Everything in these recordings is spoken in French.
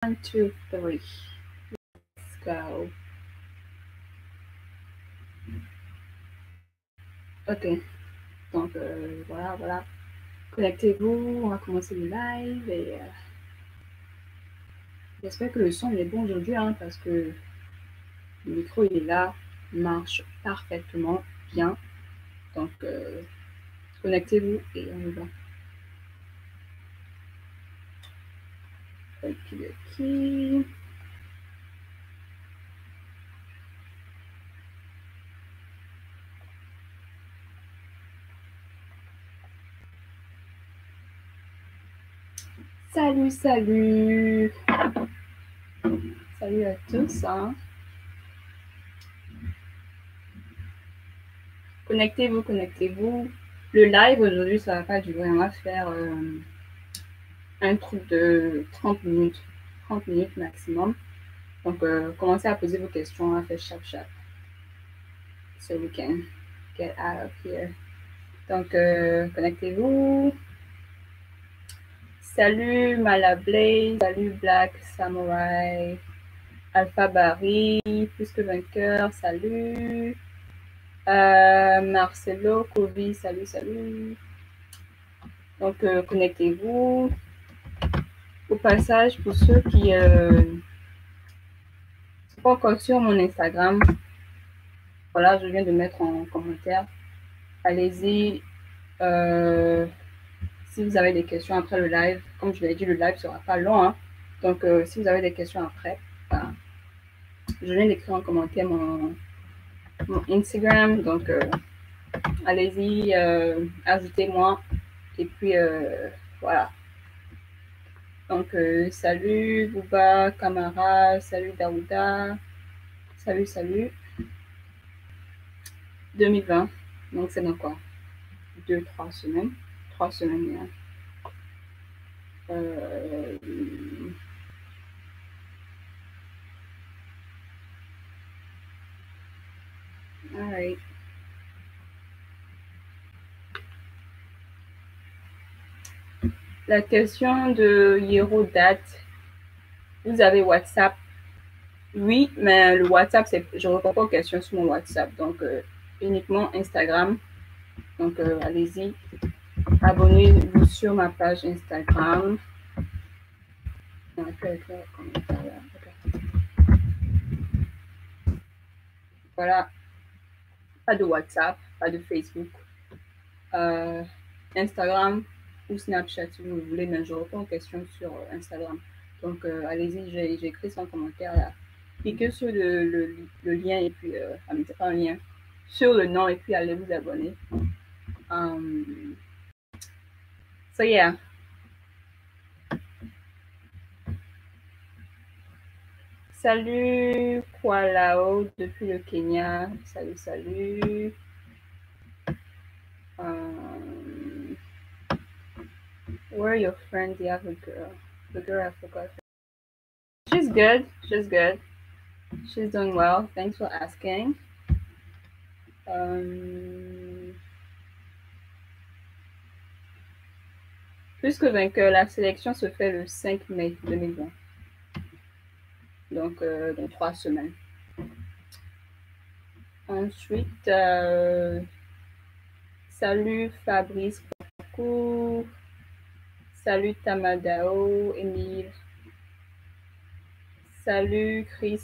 1, 2, 3. Let's go. Ok. Donc, voilà. Connectez-vous. On va commencer le live. Et j'espère que le son est bon aujourd'hui, hein, parce que le micro, il est là. Marche parfaitement bien. Donc, connectez-vous et on y va. Ok. Salut. Salut à tous. Hein. Connectez-vous. Le live aujourd'hui, ça va pas durer. On va faire un truc de 30 minutes. 30 minutes maximum. Donc, commencez à poser vos questions. On va faire chap. So we can get out of here. Donc, connectez-vous. Salut Malablaze, salut Black Samurai, Alpha Barry, plus que vainqueur, salut. Marcelo, Kovi, salut. Donc, connectez-vous. Au passage, pour ceux qui ne sont pas encore sur mon Instagram, voilà, je viens de mettre en commentaire. Allez-y. Si vous avez des questions après le live, comme je l'ai dit, le live ne sera pas long. Hein. Donc, si vous avez des questions après, je viens d'écrire en commentaire mon Instagram. Donc, allez-y, ajoutez-moi. Et puis, voilà. Donc, salut Bouba, Camara, salut Daouda, salut. 2020, donc c'est dans quoi 2-3 semaines. 3 semaines, hein. Alright. La question de Hiro date. Vous avez WhatsApp? Oui, mais le WhatsApp, je ne réponds pas aux questions sur mon WhatsApp. Donc, uniquement Instagram. Donc, allez-y. Abonnez-vous sur ma page Instagram. Voilà. Pas de WhatsApp, pas de Facebook. Instagram ou Snapchat si vous voulez, mais je réponds aux questions sur Instagram. Donc, allez-y, j'ai écrit son commentaire là. Cliquez sur le lien et puis, c'est pas un lien, sur le nom et puis allez vous abonner. So yeah. Salut Kwalao depuis le Kenya. Salut. Where are your friends? You have a girl. The girl I forgot. She's good. She's doing well. Thanks for asking. Plus que vainqueur, la sélection se fait le 5 mai 2020. Donc, dans 3 semaines. Ensuite, salut Fabrice Paco. Salut Tamadao, Emile. Salut Chris.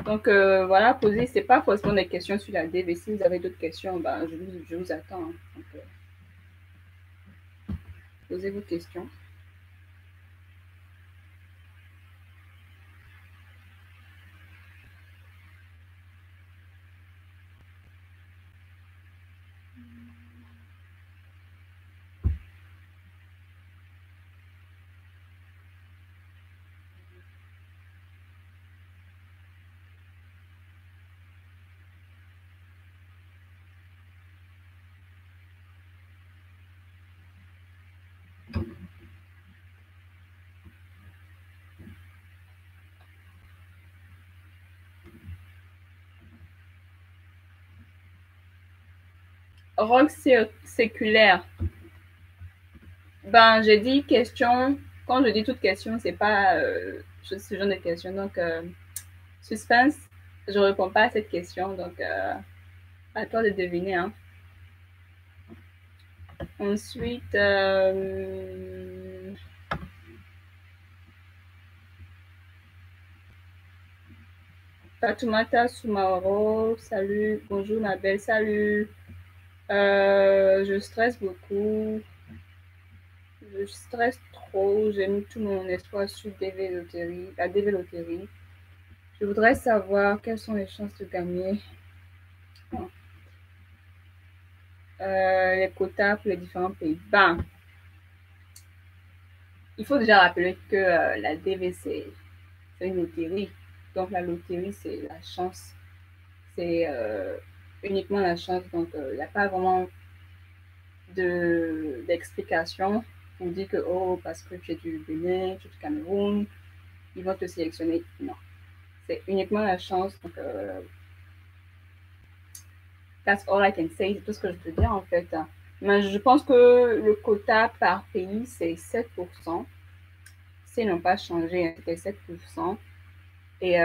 Donc, voilà, posez, c'est pas forcément des questions sur la DV. Si vous avez d'autres questions, je vous attends. Hein. Donc, posez vos questions. Rock séculaire. J'ai dit question quand je dis toute question, c'est pas ce genre de question. Donc, suspense, je réponds pas à cette question. Donc, à toi de deviner. Hein. Ensuite, Fatoumata Soumaro, salut, bonjour ma belle, salut. Je stresse beaucoup. Je stresse trop. J'ai mis tout mon espoir sur la DV Loterie. Je voudrais savoir quelles sont les chances de gagner les quotas pour les différents pays. Ben, il faut déjà rappeler que la DV, c'est une loterie. Donc, la loterie, c'est la chance. C'est uniquement la chance. Donc, il n'y a pas vraiment d'explication pour dire que, oh, parce que tu es du Bénin, tu es du Cameroun, ils vont te sélectionner. Non. C'est uniquement la chance. Donc, that's all I can say. C'est tout ce que je peux dire, en fait. Mais je pense que le quota par pays, c'est 7%. S'ils n'ont pas changé, c'était 7%. Et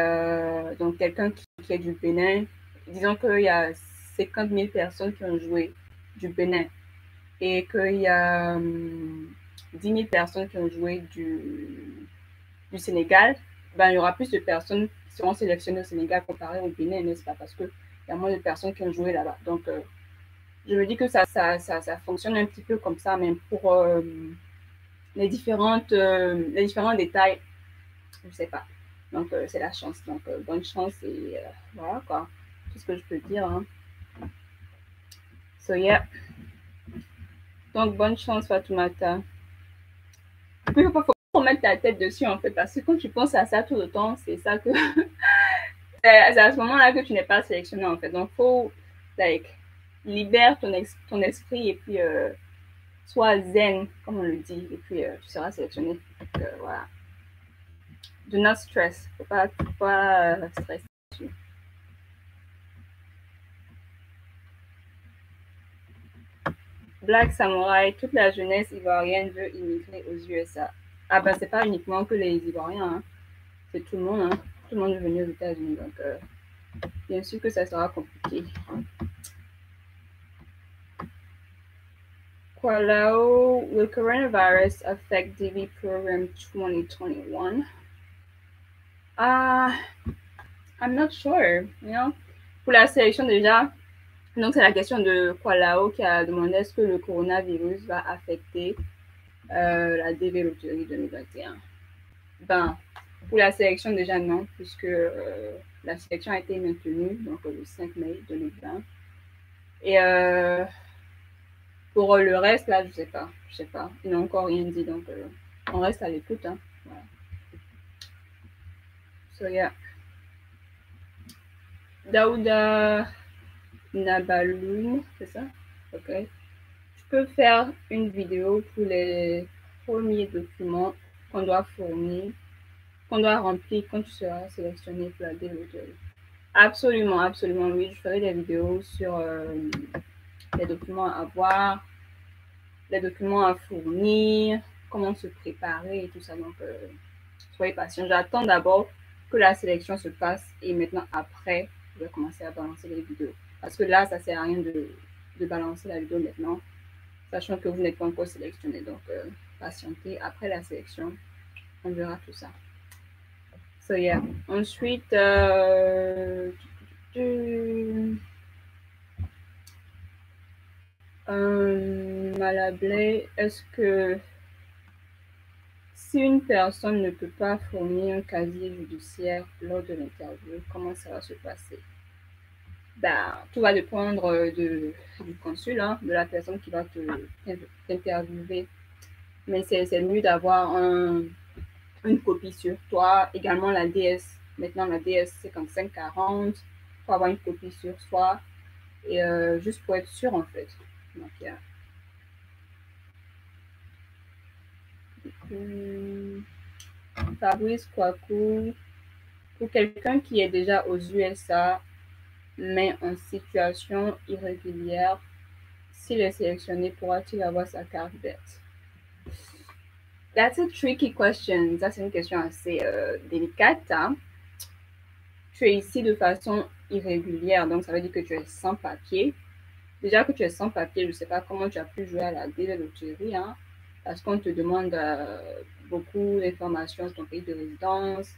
donc, quelqu'un qui est du Bénin, disons qu'il y a 50 000 personnes qui ont joué du Bénin et qu'il y a 10 000 personnes qui ont joué du Sénégal, ben, il y aura plus de personnes qui seront sélectionnées au Sénégal comparé au Bénin, n'est-ce pas? Parce qu'il y a moins de personnes qui ont joué là-bas. Donc, je me dis que ça fonctionne un petit peu comme ça, même pour les différents détails, je ne sais pas. Donc, c'est la chance. Donc, bonne chance et voilà quoi. Tout ce que je peux dire. Hein. So, yeah. Donc, bonne chance, Fatoumata. Il ne faut pas mettre ta tête dessus, en fait, parce que quand tu penses à ça tout le temps, c'est ça que. c'est à ce moment-là que tu n'es pas sélectionné, en fait. Donc, faut, libère ton esprit et puis sois zen, comme on le dit, et puis tu seras sélectionné. Donc, voilà. Do not stress. Faut pas stresser dessus. Black Samurai, toute la jeunesse ivoirienne veut immigrer aux USA. Ah ben c'est pas uniquement que les Ivoiriens, hein. C'est tout le monde, hein. Tout le monde est venu aux États-Unis, donc bien sûr que ça sera compliqué. Kualao, will coronavirus affect DV program 2021? I'm not sure, you know. Pour la sélection déjà, donc c'est la question de Kualao qui a demandé est-ce que le coronavirus va affecter la DV Loterie 2021. Ben, pour la sélection déjà non, puisque la sélection a été maintenue donc le 5 mai 2020. Et pour le reste, là, je sais pas. Ils n'ont encore rien dit, donc on reste à l'écoute. Hein. Voilà. So, yeah. Daouda Nabaloun, c'est ça? Ok. Je peux faire une vidéo pour les premiers documents qu'on doit fournir, qu'on doit remplir quand tu seras sélectionné pour la DLOTL. Absolument, absolument, oui. Je ferai des vidéos sur les documents à avoir, les documents à fournir, comment se préparer et tout ça. Donc, soyez patient. J'attends d'abord que la sélection se passe et maintenant, après, je vais commencer à balancer les vidéos. Parce que là, ça ne sert à rien de balancer la vidéo maintenant, sachant que vous n'êtes pas encore sélectionné. Donc, patientez. Après la sélection, on verra tout ça. So, yeah. Ensuite, Malablé, est-ce que si une personne ne peut pas fournir un casier judiciaire lors de l'interview, comment ça va se passer? Ben, tout va dépendre du consul, hein, de la personne qui va t'interviewer. Mais c'est mieux d'avoir une copie sur toi. Également la DS. Maintenant, la DS 5540. Il faut avoir une copie sur soi. Et juste pour être sûr, en fait. Donc, yeah. Fabrice Kwaku, pour quelqu'un qui est déjà aux USA, mais en situation irrégulière, s'il est sélectionné, pourra-t-il avoir sa carte verte? That's a tricky question. Ça, c'est une question assez délicate. Hein? Tu es ici de façon irrégulière, donc ça veut dire que tu es sans papier. Déjà que tu es sans papier, je ne sais pas comment tu as pu jouer à la loterie, hein, parce qu'on te demande beaucoup d'informations sur ton pays de résidence,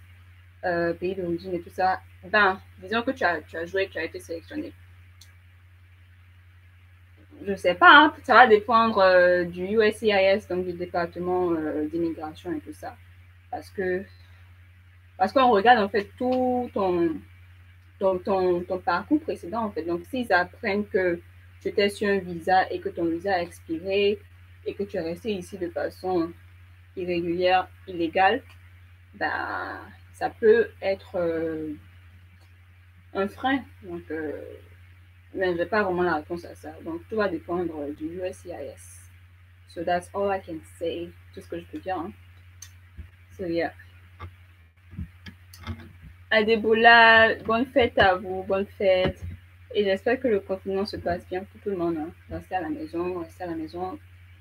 pays d'origine et tout ça. Ben, disons que tu as joué, tu as été sélectionné. Je ne sais pas, hein, ça va dépendre du USCIS, donc du département d'immigration et tout ça. Parce que parce qu'on regarde en fait tout ton parcours précédent en fait. Donc s'ils apprennent que tu étais sur un visa et que ton visa a expiré et que tu es resté ici de façon irrégulière, illégale, bah ça peut être un frein. Donc mais je n'ai pas vraiment la réponse à ça. Donc tout va dépendre du USCIS. So that's all I can say. Tout ce que je peux dire. Hein. So yeah. Adebola, bonne fête à vous, bonne fête. Et j'espère que le confinement se passe bien pour tout le monde. Hein. Restez à la maison,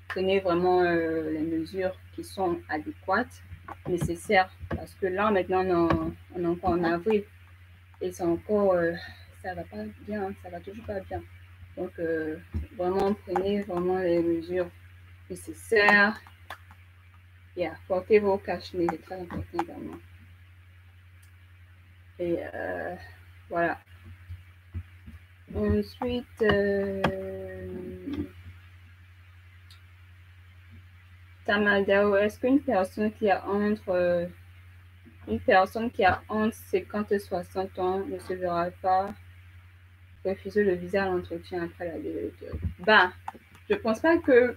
Prenez vraiment les mesures qui sont adéquates, nécessaires. Parce que là, maintenant, on est encore en avril. Et c'est encore, ça va pas bien, ça va toujours pas bien. Donc, vraiment, prenez vraiment les mesures nécessaires. Yeah, portez vos cache-nez, c'est très important également. Et voilà. Ensuite, Tamadao, est-ce qu'une personne qui a entre 50 et 60 ans ne se verra pas refuser le visa à l'entretien après la loterie? Ben, je pense pas que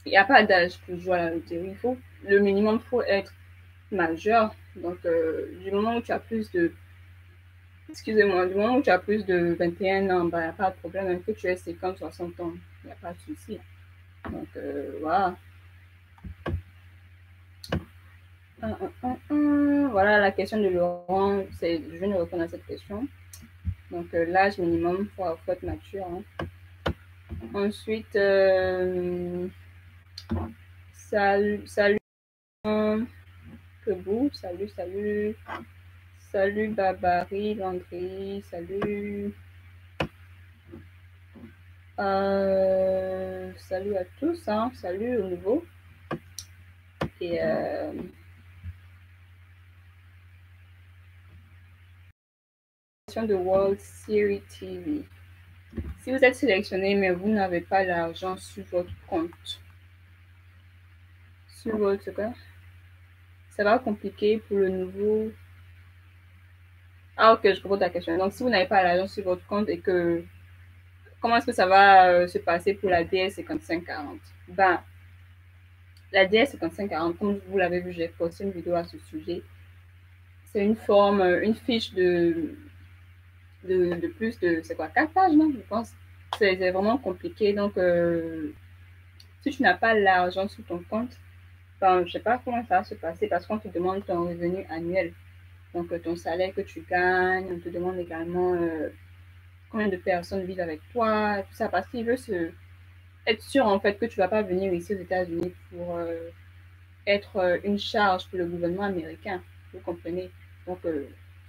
il n'y a pas d'âge pour jouer à la loterie. Le minimum, faut être majeur. Donc, du moment où tu as plus de Excusez-moi, du moment où tu as plus de 21 ans, il n'y a pas de problème. Même que tu aies 50, 60 ans, il n'y a pas de souci. Donc, voilà. Voilà la question de Laurent. Je viens de répondre à cette question. Donc, l'âge minimum, faut être mature. Hein. Ensuite, salut, Kebou, salut, Babari, Landry, salut. Salut à tous, hein. Salut au nouveau. Et de World Series TV. Si vous êtes sélectionné, mais vous n'avez pas l'argent sur votre compte, ça va compliquer pour le nouveau. Ah, ok, je comprends ta question. Donc, si vous n'avez pas l'argent sur votre compte et que. Comment est-ce que ça va se passer pour la DS 5540? Ben, la DS 5540, comme vous l'avez vu, j'ai posté une vidéo à ce sujet. C'est une fiche de plus de, c'est quoi, 4 pages, non, je pense. C'est vraiment compliqué. Donc, si tu n'as pas l'argent sur ton compte, ben, je ne sais pas comment ça va se passer parce qu'on te demande ton revenu annuel. Donc, ton salaire que tu gagnes, on te demande également combien de personnes vivent avec toi, tout ça, parce qu'il veut être sûr, en fait, que tu ne vas pas venir ici aux États-Unis pour être une charge pour le gouvernement américain. Vous comprenez? Donc,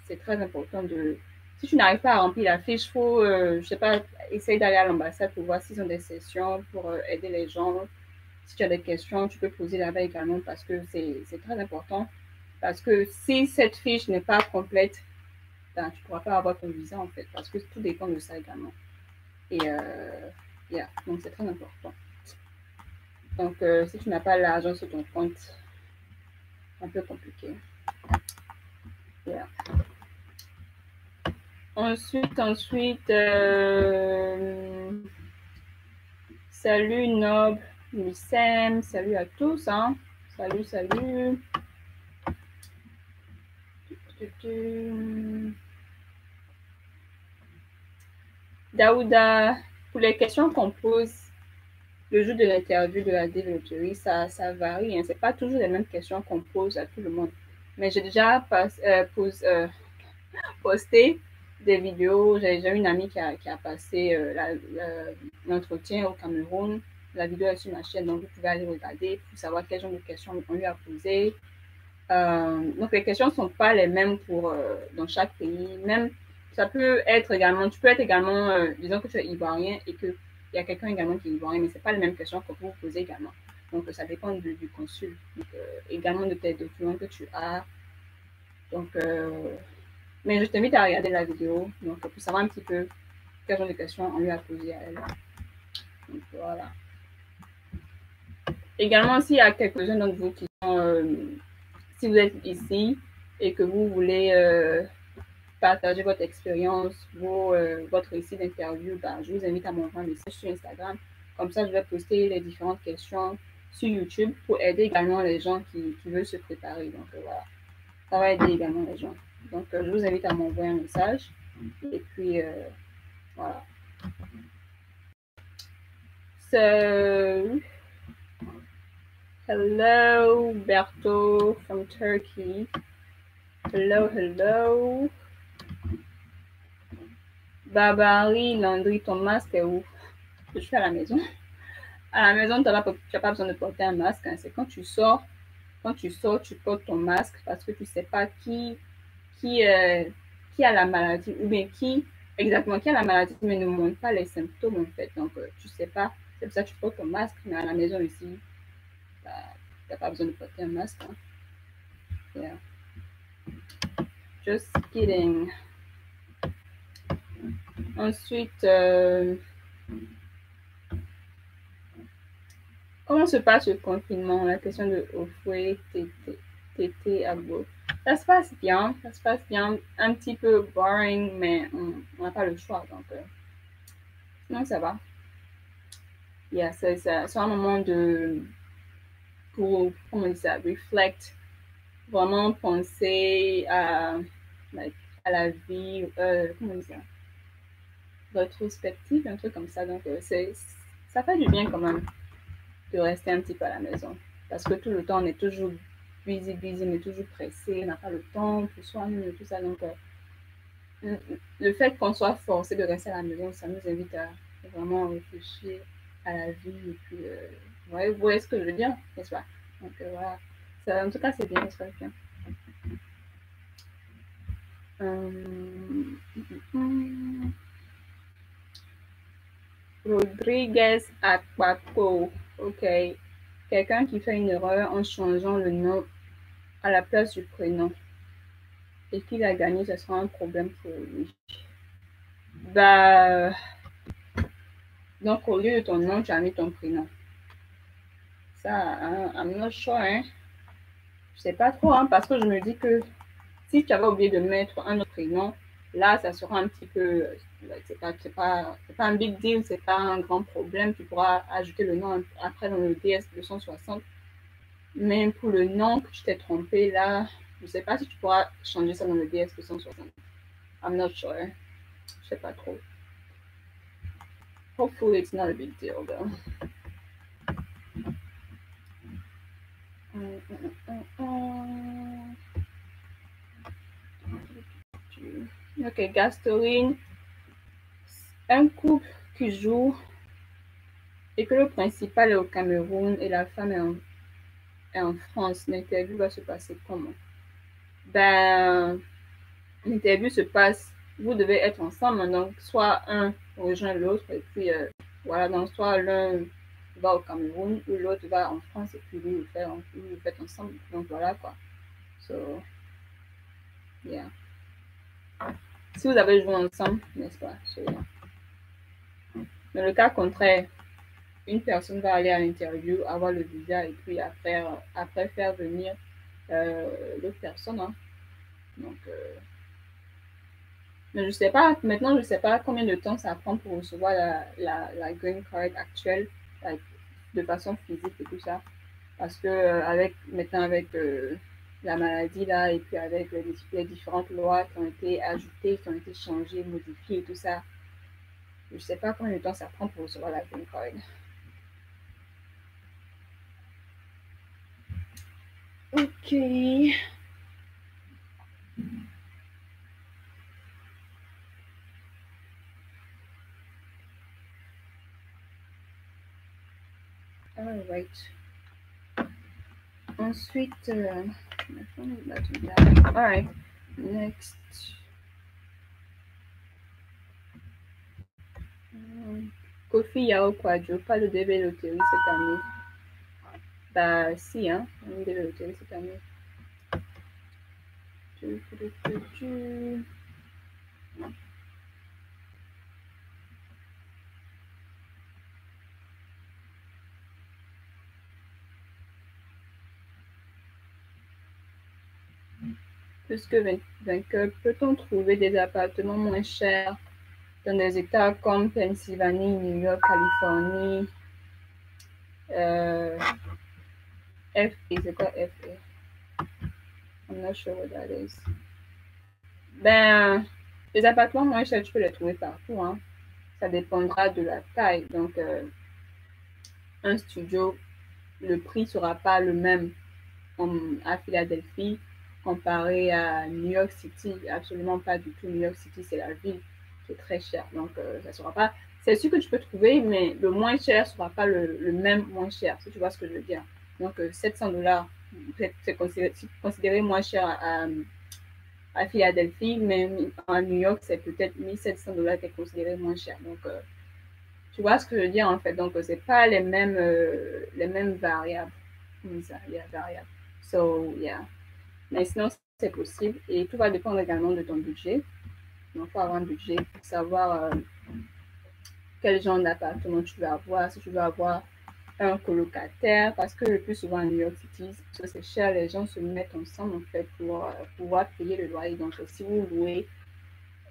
c'est très important de. Si tu n'arrives pas à remplir la fiche, il faut, je sais pas, essayer d'aller à l'ambassade pour voir s'ils ont des sessions pour aider les gens. Si tu as des questions, tu peux poser là-bas également parce que c'est très important. Parce que si cette fiche n'est pas complète, ben, tu ne pourras pas avoir ton visa en fait, parce que tout dépend de ça également. Et yeah, donc c'est très important. Donc, si tu n'as pas l'argent sur ton compte, c'est un peu compliqué. Yeah. Ensuite, salut Noble, Lucem, salut à tous, hein. Salut. Daouda, pour les questions qu'on pose le jour de l'interview de la développerie, ça varie. Hein. Ce n'est pas toujours les mêmes questions qu'on pose à tout le monde. Mais j'ai déjà posté des vidéos. J'ai une amie qui a passé l'entretien au Cameroun. la vidéo est sur ma chaîne, donc vous pouvez aller regarder pour savoir quel genre de questions on lui a posé. Donc les questions ne sont pas les mêmes pour dans chaque pays. Même ça peut être également, tu peux être également, disons que tu es ivoirien et qu'il y a quelqu'un également qui est ivoirien, mais c'est pas les mêmes questions que vous posez également. Donc ça dépend du consul, donc, également de tes documents que tu as. Donc, mais je t'invite à regarder la vidéo, donc pour savoir un petit peu quel genre de questions on lui a posé à elle. Donc voilà. Également, s'il y a quelques-uns d'entre vous qui sont, si vous êtes ici et que vous voulez partager votre expérience, votre récit d'interview, ben, je vous invite à m'envoyer un message sur Instagram. Comme ça, je vais poster les différentes questions sur YouTube pour aider également les gens qui veulent se préparer. Donc voilà, ça va aider également les gens. Donc je vous invite à m'envoyer un message. Et puis voilà. So, hello, Berto from Turkey. Hello, hello. Babari, Landry, ton masque est où? Je suis à la maison. À la maison, tu n'as pas besoin de porter un masque. Hein. C'est quand tu sors, tu portes ton masque parce que tu ne sais pas qui, qui a la maladie ou bien exactement qui a la maladie, mais ne montre pas les symptômes en fait. Donc, tu ne sais pas. C'est pour ça que tu portes ton masque. Mais à la maison ici, bah, tu n'as pas besoin de porter un masque. Hein. Yeah. Just kidding. Ensuite, comment se passe le confinement? La question de Ofoué, Tété, Agbo. Ça se passe bien, un petit peu boring, mais on n'a pas le choix, donc non, ça va. Yeah, c'est un moment pour, comment on dit ça, reflect, vraiment penser like, à la vie, comment on dit ça, rétrospective, un truc comme ça, donc ça fait du bien quand même de rester un petit peu à la maison. Parce que tout le temps, on est toujours busy, on est toujours pressé, on n'a pas le temps pour soi-même et tout ça. Donc, le fait qu'on soit forcé de rester à la maison, ça nous invite à vraiment réfléchir à la vie. Et puis, ouais, vous voyez ce que je veux dire, n'est-ce pas? Donc, voilà. Ça, en tout cas, c'est bien, ça bien. Rodriguez Aquaco. Ok. Quelqu'un qui fait une erreur en changeant le nom à la place du prénom et qu'il a gagné, ce sera un problème pour lui. Bah, donc au lieu de ton nom, tu as mis ton prénom. Ça, hein, I'm not sure, hein. Je sais pas trop, hein, parce que je me dis que si tu avais oublié de mettre un autre prénom, là, ça sera un petit peu, c'est pas un big deal, c'est pas un grand problème. Tu pourras ajouter le nom après dans le DS 260. Mais pour le nom que tu t'es trompé, là, je sais pas si tu pourras changer ça dans le DS 260. I'm not sure. Je sais pas trop. Hopefully it's not a big deal though. Ok, Gastoline. Un couple qui joue et que le principal est au Cameroun et la femme est en France. L'interview va se passer comment? Ben, l'interview se passe, vous devez être ensemble, donc soit un rejoint l'autre et puis voilà, donc soit l'un va au Cameroun ou l'autre va en France et puis vous le faites ensemble. Donc voilà quoi. So, yeah. Si vous avez joué ensemble, n'est-ce pas? So, yeah. Dans le cas contraire, une personne va aller à l'interview, avoir le visa et puis après faire venir l'autre personne. Hein. Donc, mais je sais pas, maintenant, je sais pas combien de temps ça prend pour recevoir la green card actuelle, like, de façon physique et tout ça. Parce que maintenant avec la maladie là, et puis avec les différentes lois qui ont été ajoutées, qui ont été changées, modifiées et tout ça, je sais pas combien de temps ça prend pour recevoir la green card. Ok. right. Ensuite, alright, next. Kofi Yao Kwadjo, pas de DB loterie cette année. Bah si, hein, une DB loterie cette année. Plus que vainqueur, peut-on trouver des appartements moins chers dans des États comme Pennsylvanie, New York, Californie, FA, c'est quoi FA? I'm not sure what that is. Ben, les appartements moins chers, tu peux les trouver partout, hein. Ça dépendra de la taille. Donc, un studio, le prix ne sera pas le même à Philadelphie comparé à New York City. Absolument pas du tout. New York City, c'est la ville qui est très chère. Donc, ça sera pas. C'est sûr que tu peux trouver, mais le moins cher ne sera pas le même moins cher, si tu vois ce que je veux dire. Donc, $700, c'est considéré moins cher à Philadelphie, mais à New York, c'est peut-être $1,700 qui est considéré moins cher. Donc, tu vois ce que je veux dire en fait. Donc, c'est pas les mêmes variables. Ça, yeah, variables. So, yeah. Mais sinon, c'est possible. Et tout va dépendre également de ton budget. Donc, il faut avoir un budget pour savoir quel genre d'appartement tu veux avoir. Si tu veux avoir un colocataire, parce que le plus souvent à New York City, parce que c'est cher, les gens se mettent ensemble en fait pour pouvoir payer le loyer. Donc, si vous louez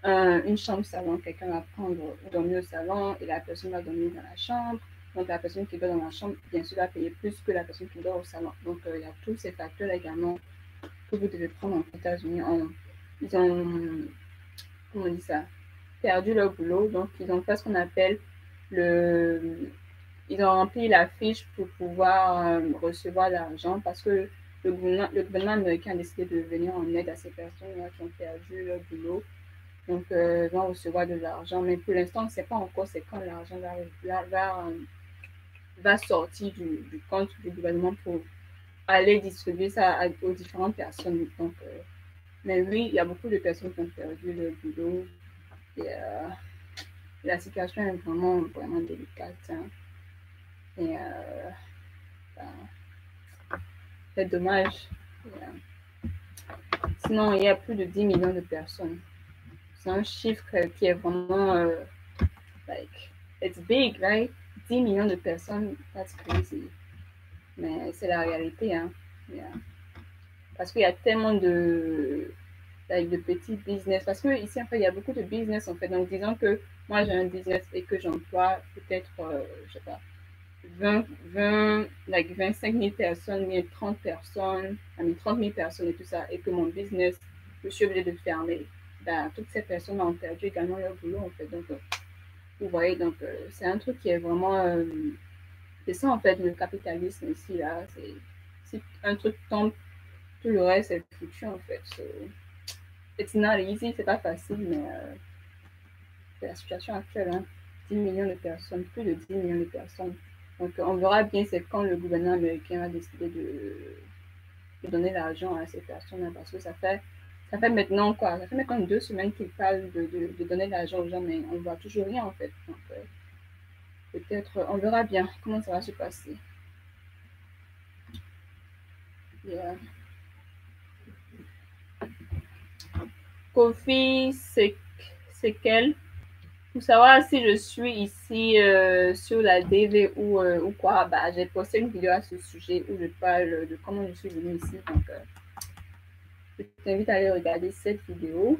une chambre salon, quelqu'un va dormir au salon et la personne va dormir dans la chambre. Donc, la personne qui dort dans la chambre, bien sûr, va payer plus que la personne qui dort au salon. Donc, il y a tous ces facteurs également que vous devez prendre en États-Unis. Ils ont, comment on dit ça, perdu leur boulot. Donc, ils ont fait ce qu'on appelle ils ont rempli la fiche pour pouvoir recevoir l'argent parce que le gouvernement américain a décidé de venir en aide à ces personnes-là qui ont perdu leur boulot. Donc, vont recevoir de l'argent. Mais pour l'instant, on ne sait pas encore c'est quand l'argent va sortir du compte du gouvernement pour aller distribuer ça aux différentes personnes. Donc, mais oui, il y a beaucoup de personnes qui ont perdu leur boulot. Et la situation est vraiment, vraiment délicate. Hein. Et c'est dommage. Sinon, il y a plus de 10 millions de personnes. C'est un chiffre qui est vraiment like, it's big, right? 10 millions de personnes, that's crazy. Mais c'est la réalité, hein. Yeah. Parce qu'il y a tellement de petits business. Parce que ici, en fait, il y a beaucoup de business, en fait. Donc, disons que moi, j'ai un business et que j'emploie peut-être, je sais pas, 25 000 personnes, 30 personnes, 30 000 personnes et tout ça, et que mon business, je suis obligée de fermer. Ben, toutes ces personnes ont perdu également leur boulot, en fait. Donc, vous voyez, donc, c'est un truc qui est vraiment... c'est ça, en fait, le capitalisme ici, là. Si un truc tombe, tout le reste est foutu, en fait. So, it's not easy, c'est pas facile, mais c'est la situation actuelle, hein. 10 millions de personnes, plus de 10 millions de personnes. Donc, on verra bien c'est quand le gouvernement américain va décider de donner l'argent à ces personnes, hein, parce que ça fait maintenant quoi, ça fait maintenant 2 semaines qu'ils parlent de donner l'argent aux gens, mais on ne voit toujours rien en fait. Donc, peut-être, on verra bien comment ça va se passer. Yeah. Kofi, c'est quel? Pour savoir si je suis ici sur la DV ou quoi, bah, j'ai posté une vidéo à ce sujet où je parle de comment je suis venue ici. Donc, je t'invite à aller regarder cette vidéo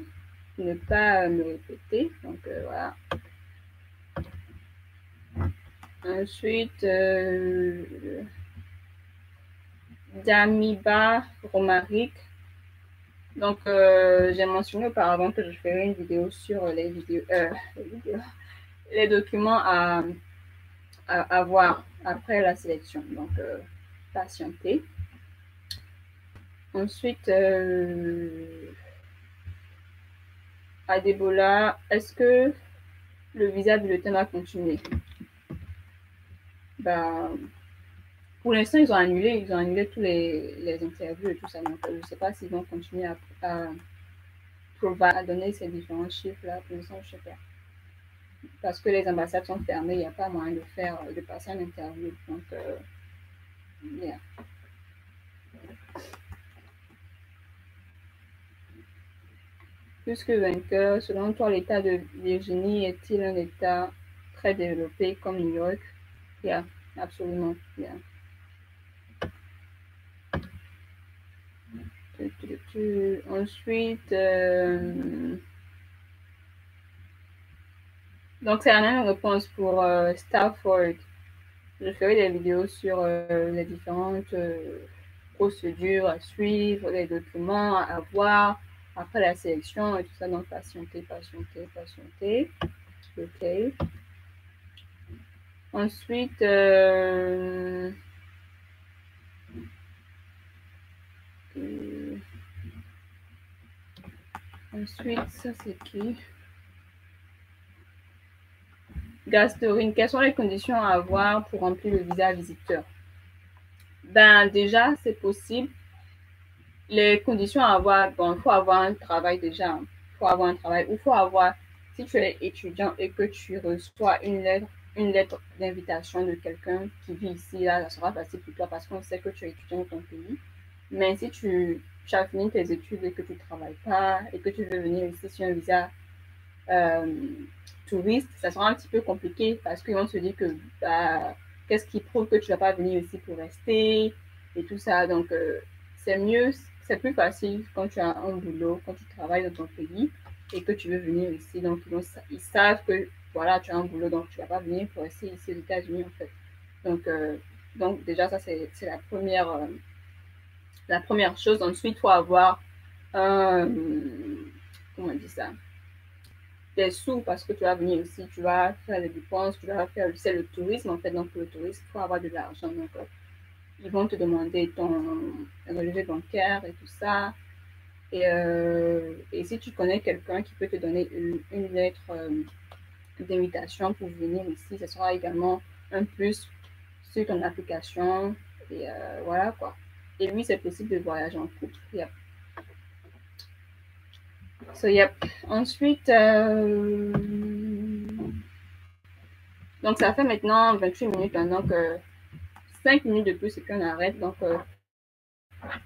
pour ne pas me répéter. Donc, voilà. Ensuite, Damiba Romaric. Donc, j'ai mentionné auparavant que je ferai une vidéo sur les documents à voir après la sélection. Donc, patienter. Ensuite, Adebola, est-ce que le visa bulletin va continuer? Ben, pour l'instant, ils ont annulé tous les interviews et tout ça. Donc, je ne sais pas s'ils vont continuer à donner ces différents chiffres-là. Pour l'instant, je ne sais pas. Parce que les ambassades sont fermées, il n'y a pas moyen de passer un interview. Donc, yeah. Plus que vainqueur, selon toi, l'État de Virginie est-il un État très développé comme New York? Yeah, absolument. Yeah. Ensuite, donc c'est la même réponse pour Stafford. Je ferai des vidéos sur les différentes procédures à suivre, les documents à avoir après la sélection et tout ça. Donc, patienter. OK. Ensuite, ça c'est qui? Gastorine, quelles sont les conditions à avoir pour remplir le visa visiteur? Ben déjà, c'est possible. Les conditions à avoir, bon, il faut avoir un travail déjà. Il faut avoir un travail. Ou il faut avoir, si tu es étudiant et que tu reçois une lettre d'invitation de quelqu'un qui vit ici, là, ça sera facile pour toi parce qu'on sait que tu es étudiant dans ton pays. Mais si tu as fini tes études et que tu ne travailles pas et que tu veux venir ici sur un visa touriste, ça sera un petit peu compliqué parce qu'ils vont se dire que bah, qu'est-ce qui prouve que tu ne vas pas venir ici pour rester et tout ça. Donc, c'est mieux, c'est plus facile quand tu as un boulot, quand tu travailles dans ton pays et que tu veux venir ici. Donc, ils savent que voilà, tu as un boulot, donc tu ne vas pas venir pour rester ici aux États-Unis en fait. Donc déjà, ça, c'est la première chose. Ensuite, il faut avoir comment on dit ça? Des sous parce que tu vas venir ici, tu vas faire des dépenses, tu vas faire, c'est le tourisme en fait. Donc, pour le tourisme, il faut avoir de l'argent. Donc, ils vont te demander ton relevé bancaire et tout ça. Et si tu connais quelqu'un qui peut te donner une lettre d'invitation pour venir ici, ce sera également un plus sur ton application. Et voilà quoi. Et oui, c'est possible de voyager en couple. Yep. So, yep. Ensuite, donc ça fait maintenant 28 minutes, hein, donc 5 minutes de plus et puis on arrête. Donc,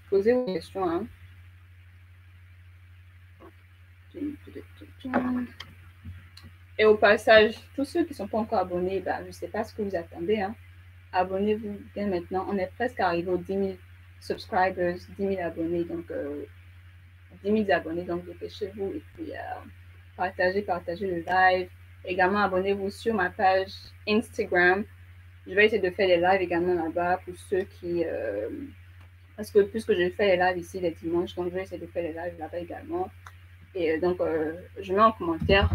posez vos questions. Hein. Et au passage, tous ceux qui ne sont pas encore abonnés, bah, je ne sais pas ce que vous attendez. Hein. Abonnez-vous dès maintenant. On est presque arrivé aux 10 000 subscribers, 10 000 abonnés. Donc, 10 000 abonnés. Donc, dépêchez-vous et puis partagez le live. Également, abonnez-vous sur ma page Instagram. Je vais essayer de faire des lives également là-bas pour ceux qui... parce que puisque je fais les lives ici les dimanches, donc je vais essayer de faire les lives là-bas également. Et donc, je mets en commentaire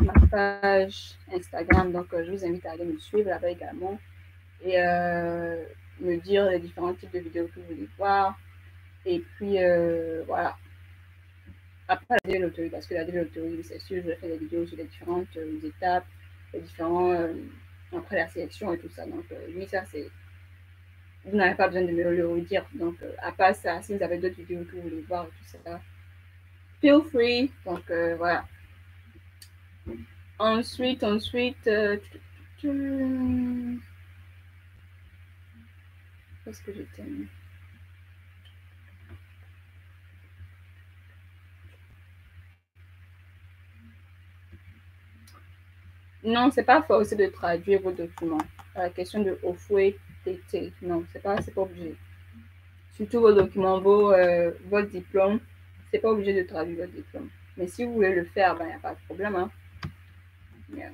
ma page Instagram. Donc, je vous invite à aller me suivre là-bas également et me dire les différents types de vidéos que vous voulez voir. Et puis, voilà. Après la loterie, parce que la loterie, c'est sûr, je vais faire des vidéos sur les différentes étapes, les différents, après la sélection et tout ça. Donc, oui, ça, c'est... Vous n'avez pas besoin de me le redire. Donc, à part ça, si vous avez d'autres vidéos que vous voulez voir et tout ça, feel free. Donc, voilà. Ensuite, qu'est-ce que j'étais? Non, c'est pas forcé de traduire vos documents. La question de Ofwe TT, non, c'est pas obligé. Surtout vos documents, votre diplôme, c'est pas obligé de traduire votre diplôme. Mais si vous voulez le faire, ben, il n'y a pas de problème. Hein. Yeah.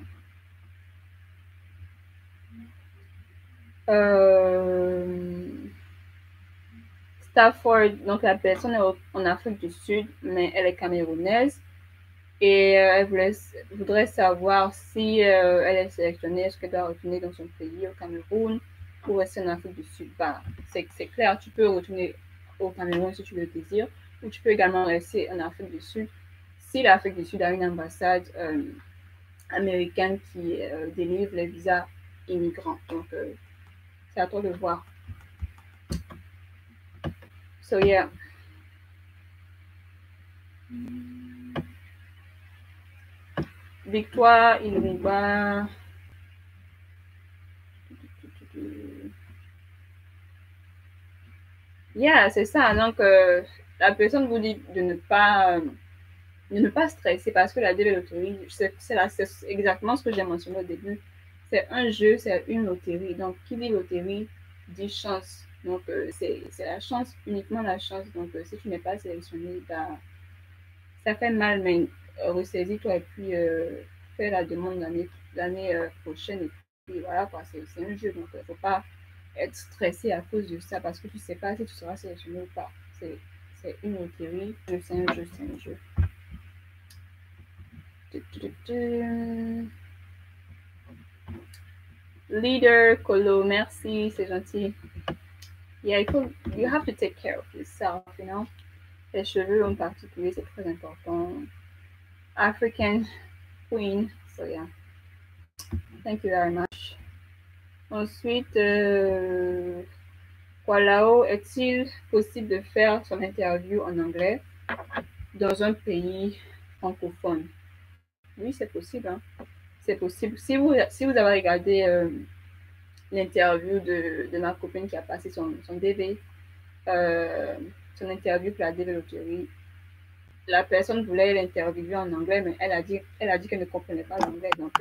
Stafford, donc la personne est en Afrique du Sud, mais elle est camerounaise. Et elle voudrait savoir si elle est sélectionnée, est-ce qu'elle doit retourner dans son pays, au Cameroun, ou rester en Afrique du Sud. Bah, c'est clair, tu peux retourner au Cameroun si tu le désires, ou tu peux également rester en Afrique du Sud si l'Afrique du Sud a une ambassade américaine qui délivre les visas immigrants. Donc, c'est à toi de voir. So yeah. Victoire, Ilriba. Yeah, c'est ça. Donc, la personne vous dit de ne pas stresser parce que la loterie, c'est exactement ce que j'ai mentionné au début. C'est un jeu, c'est une loterie. Donc, qui dit loterie dit chance. Donc, c'est la chance, uniquement la chance. Donc, si tu n'es pas sélectionné, bah, ça fait mal, mais ressaisis-toi et puis fais la demande l'année prochaine. Et puis voilà, quoi, c'est un jeu. Donc, il ne faut pas être stressé à cause de ça parce que tu ne sais pas si tu seras sélectionné ou pas. C'est une loterie. C'est un jeu, c'est un jeu. Leader, Colo, merci, c'est gentil. Yeah, you have to take care of yourself, you know. Les cheveux en particulier, c'est très important. African Queen, so yeah. Thank you very much. Ensuite, Kwalao, est-il possible de faire son interview en anglais dans un pays francophone? Oui, c'est possible. Hein. C'est possible. Si vous avez regardé l'interview de ma copine qui a passé son DV, son interview pour la DV Loterie, la personne voulait l'interviewer en anglais, mais elle a dit qu'elle ne comprenait pas l'anglais. Donc,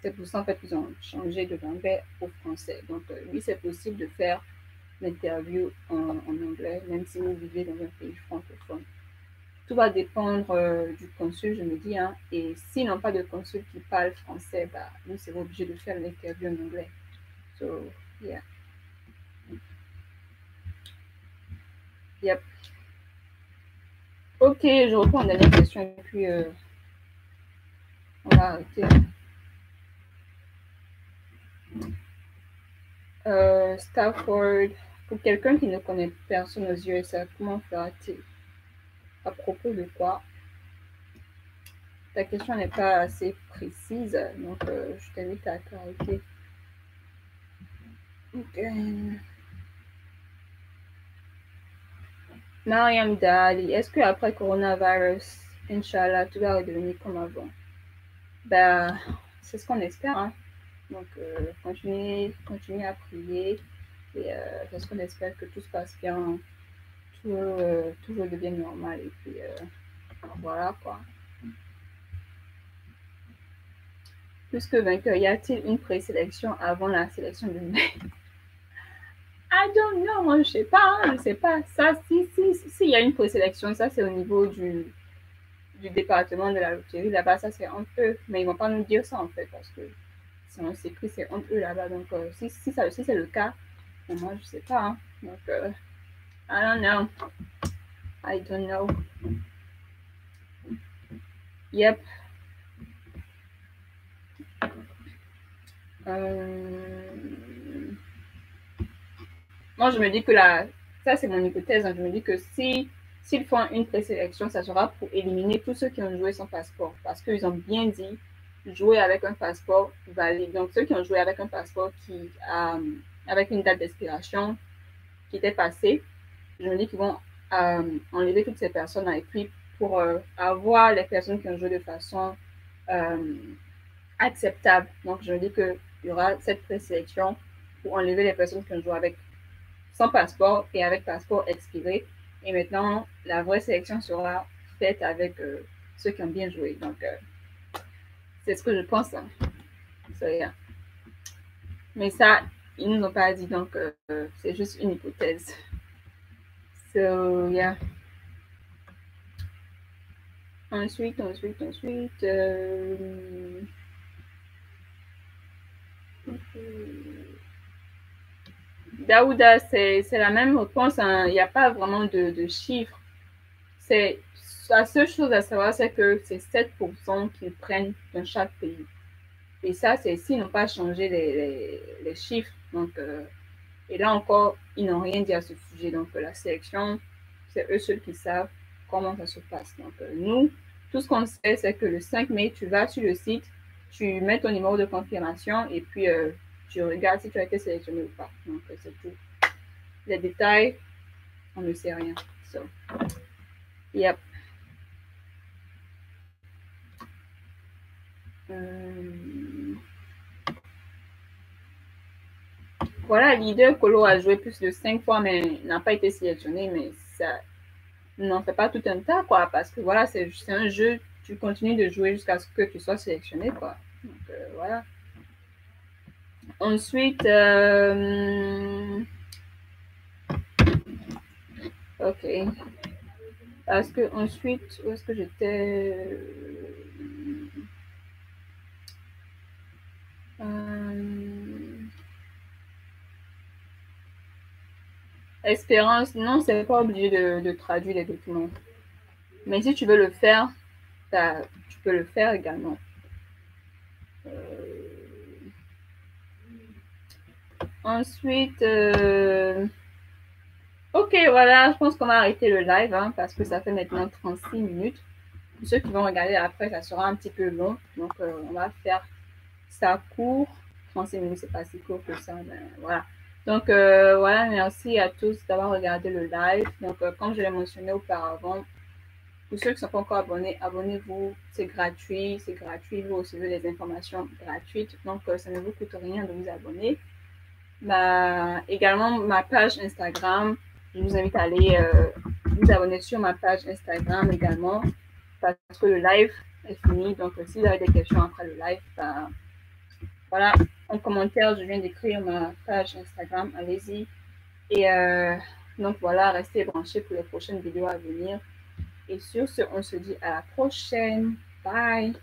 c'est pour ça en fait qu'ils ont changé de l'anglais au français. Donc, oui, c'est possible de faire l'interview en anglais, même si vous vivez dans un pays francophone. Tout va dépendre du consul, je me dis. Hein, et s'ils n'ont pas de consul qui parle français, bah, nous serons obligés de faire l'interview en anglais. So, yeah. Yep. Ok, je reprends la dernière question et puis on va arrêter. Stafford, pour quelqu'un qui ne connaît personne aux USA, comment fera-t-il? À propos de quoi? Ta question n'est pas assez précise, donc je t'invite à clarifier. Okay. Mariam Dali, est-ce qu'après coronavirus, Inch'Allah, tout va redevenir comme avant? Ben, c'est ce qu'on espère. Hein. Donc, continuez à prier. Et c'est ce qu'on espère que tout se passe bien, tout redevienne normal. Et puis, voilà quoi. Plus que vainqueur, y a-t-il une présélection avant la sélection de mai? I don't know, moi je sais pas, hein, je sais pas. Ça, si y a une présélection, ça c'est au niveau du département de la loterie. Là-bas, ça c'est entre eux, mais ils vont pas nous dire ça en fait parce que c'est un secret, c'est entre eux là-bas. Donc si c'est le cas, moi je sais pas. Hein. Donc I don't know. I don't know. Yep. Moi, je me dis que ça c'est mon hypothèse. Hein. Je me dis que s'ils font une présélection, ça sera pour éliminer tous ceux qui ont joué sans passeport. Parce qu'ils ont bien dit jouer avec un passeport valide. Donc, ceux qui ont joué avec un passeport avec une date d'expiration qui était passée, je me dis qu'ils vont enlever toutes ces personnes-là. Et puis, pour avoir les personnes qui ont joué de façon acceptable. Donc, je me dis qu'il y aura cette présélection pour enlever les personnes qui ont joué avec sans passeport et avec passeport expiré. Et maintenant, la vraie sélection sera faite avec ceux qui ont bien joué. Donc, c'est ce que je pense. Hein. So, yeah. Mais ça, ils ne nous ont pas dit, donc c'est juste une hypothèse. So, yeah. Ensuite. Daouda, c'est la même réponse. Hein. Il n'y a pas vraiment de chiffres. C'est la seule chose à savoir, c'est que c'est 7% qu'ils prennent dans chaque pays. Et ça, c'est s'ils n'ont pas changé les chiffres. Donc, et là encore, ils n'ont rien dit à ce sujet. Donc, la sélection, c'est eux seuls qui savent comment ça se passe. Donc, nous, tout ce qu'on sait, c'est que le 5 mai, tu vas sur le site, tu mets ton numéro de confirmation et puis tu regardes si tu as été sélectionné ou pas. Donc, c'est tout. Les détails, on ne sait rien. So, yep. Voilà, leader Colo a joué plus de 5 fois, mais n'a pas été sélectionné, mais ça n'en fait pas tout un tas, quoi, parce que voilà, c'est un jeu, tu continues de jouer jusqu'à ce que tu sois sélectionné, quoi. Donc, voilà. Ensuite, ok. Parce que ensuite, où est-ce que j'étais? Espérance, non, c'est pas obligé de traduire les documents. Mais si tu veux le faire, tu peux le faire également. Ensuite, ok, voilà, je pense qu'on va arrêter le live hein, parce que ça fait maintenant 36 minutes. Pour ceux qui vont regarder après, ça sera un petit peu long. Donc, on va faire ça court. 36 minutes, c'est pas si court que ça, mais voilà. Donc, voilà, merci à tous d'avoir regardé le live. Donc, comme je l'ai mentionné auparavant, pour ceux qui ne sont pas encore abonnés, abonnez-vous. C'est gratuit, c'est gratuit. Vous recevez les informations gratuites. Donc, ça ne vous coûte rien de vous abonner. Également, ma page Instagram, je vous invite à aller vous abonner sur ma page Instagram également parce que le live est fini. Donc, si vous avez des questions après le live, voilà, en commentaire, je viens d'écrire ma page Instagram, allez-y. Et donc, voilà, restez branchés pour les prochaines vidéos à venir. Et sur ce, on se dit à la prochaine. Bye!